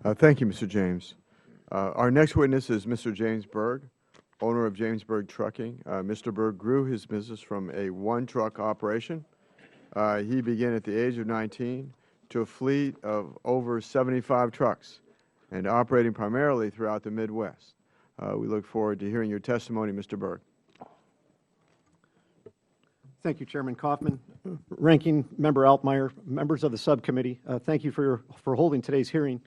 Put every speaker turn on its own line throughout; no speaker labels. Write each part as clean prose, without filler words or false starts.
Thank you, Mr. James. Our next witness is Mr. James Burg, owner of James Burg Trucking. Mr. Burg grew his business from a one-truck operation. He began at the age of 19 to a fleet of over 75 trucks and operating primarily throughout the Midwest. We look forward to hearing your testimony, Mr. Burg.
Thank you, Chairman Kaufman. Ranking Member Altmeyer, members of the subcommittee, thank you for holding today's hearing.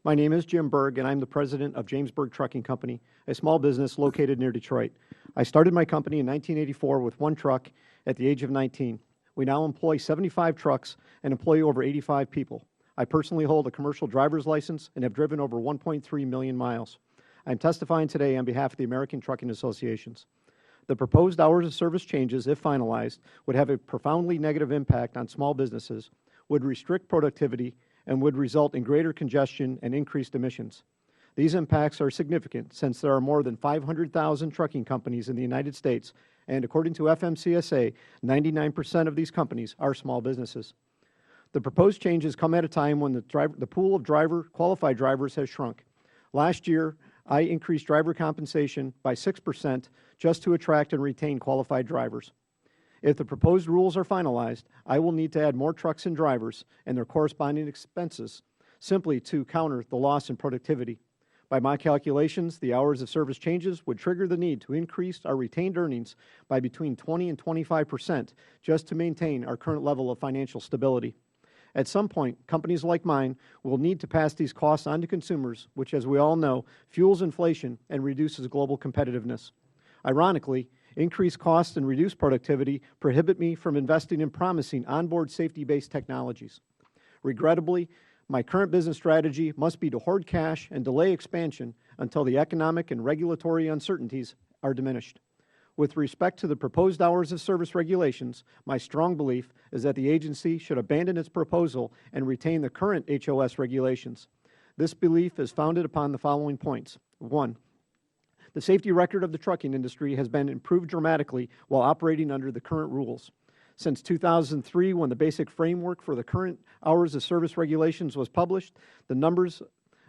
My name is Jim Burg, and I'm the president of James Burg Trucking Company, a small business located near Detroit. I started my company in 1984 with one truck at the age of 19. We now employ 75 trucks and employ over 85 people. I personally hold a commercial driver's license and have driven over 1.3 million miles. I'm testifying today on behalf of the American Trucking Associations. The proposed hours of service changes, if finalized, would have a profoundly negative impact on small businesses, would restrict productivity, and would result in greater congestion and increased emissions. These impacts are significant since there are more than 500,000 trucking companies in the United States, and according to FMCSA, 99% of these companies are small businesses. The proposed changes come at a time when the pool of qualified drivers has shrunk. Last year, I increased driver compensation by 6% just to attract and retain qualified drivers. If the proposed rules are finalized, I will need to add more trucks and drivers and their corresponding expenses simply to counter the loss in productivity. By my calculations, the hours of service changes would trigger the need to increase our retained earnings by between 20 and 25% just to maintain our current level of financial stability. At some point, companies like mine will need to pass these costs on to consumers, which, as we all know, fuels inflation and reduces global competitiveness. Ironically, increased costs and reduced productivity prohibit me from investing in promising onboard safety-based technologies. Regrettably, my current business strategy must be to hoard cash and delay expansion until the economic and regulatory uncertainties are diminished. With respect to the proposed hours of service regulations, my strong belief is that the agency should abandon its proposal and retain the current HOS regulations. This belief is founded upon the following points. 1. The safety record of the trucking industry has been improved dramatically while operating under the current rules. Since 2003, when the basic framework for the current hours of service regulations was published, the numbers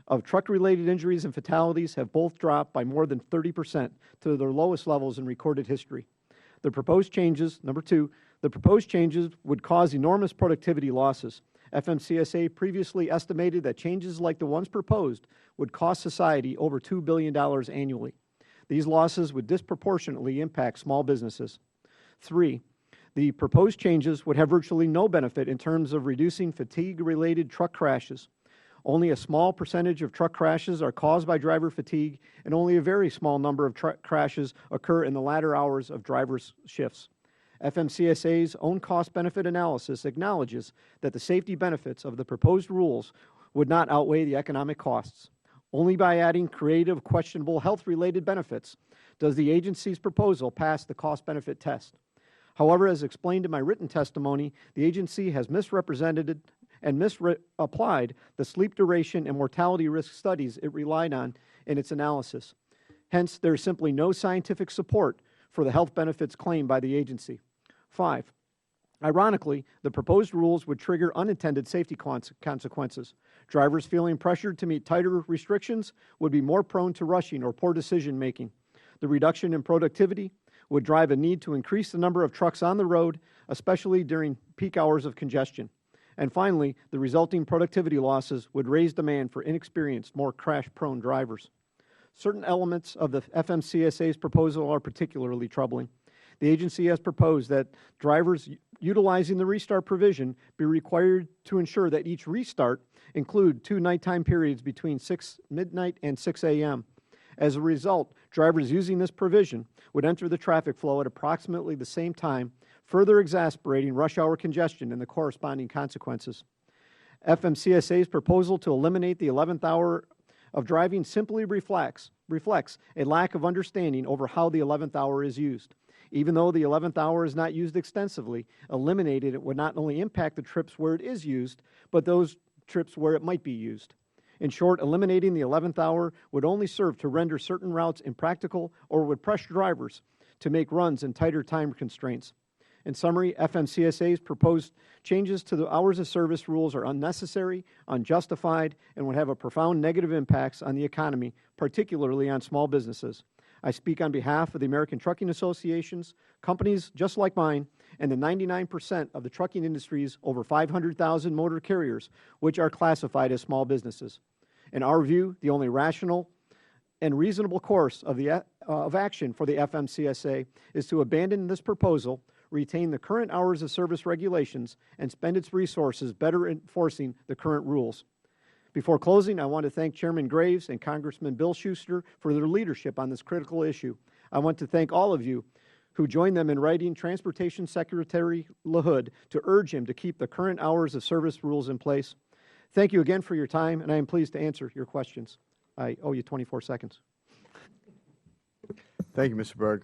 of truck-related injuries and fatalities have both dropped by more than 30% to their lowest levels in recorded history. The proposed changes, number 2, the proposed changes would cause enormous productivity losses. FMCSA previously estimated that changes like the ones proposed would cost society over $2 billion annually. These losses would disproportionately impact small businesses. 3, the proposed changes would have virtually no benefit in terms of reducing fatigue-related truck crashes. Only a small percentage of truck crashes are caused by driver fatigue, and only a very small number of truck crashes occur in the latter hours of drivers' shifts. FMCSA's own cost-benefit analysis acknowledges that the safety benefits of the proposed rules would not outweigh the economic costs. Only by adding creative, questionable health-related benefits does the agency's proposal pass the cost-benefit test. However, as explained in my written testimony, the agency has misrepresented and misapplied the sleep duration and mortality risk studies it relied on in its analysis. Hence, there is simply no scientific support for the health benefits claimed by the agency. 5, ironically, the proposed rules would trigger unintended safety consequences. Drivers feeling pressured to meet tighter restrictions would be more prone to rushing or poor decision-making. The reduction in productivity would drive a need to increase the number of trucks on the road, especially during peak hours of congestion. And finally, the resulting productivity losses would raise demand for inexperienced, more crash-prone drivers. Certain elements of the FMCSA's proposal are particularly troubling. The agency has proposed that drivers utilizing the restart provision be required to ensure that each restart include 2 nighttime periods between midnight and 6 a.m. As a result, drivers using this provision would enter the traffic flow at approximately the same time, further exacerbating rush hour congestion and the corresponding consequences. FMCSA's proposal to eliminate the 11th hour of driving simply reflects a lack of understanding over how the 11th hour is used. Even though the 11th hour is not used extensively, eliminating it would not only impact the trips where it is used, but those trips where it might be used. In short, eliminating the 11th hour would only serve to render certain routes impractical or would pressure drivers to make runs in tighter time constraints. In summary, FMCSA's proposed changes to the hours of service rules are unnecessary, unjustified, and would have a profound negative impacts on the economy, particularly on small businesses. I speak on behalf of the American Trucking Associations, companies just like mine, and the 99% of the trucking industry's over 500,000 motor carriers, which are classified as small businesses. In our view, the only rational and reasonable course of action for the FMCSA is to abandon this proposal, retain the current hours of service regulations, and spend its resources better enforcing the current rules. Before closing, I want to thank Chairman Graves and Congressman Bill Schuster for their leadership on this critical issue. I want to thank all of you who joined them in writing Transportation Secretary LaHood to urge him to keep the current hours of service rules in place. Thank you again for your time, and I am pleased to answer your questions. I owe you 24 seconds.
Thank you, Mr. Burg.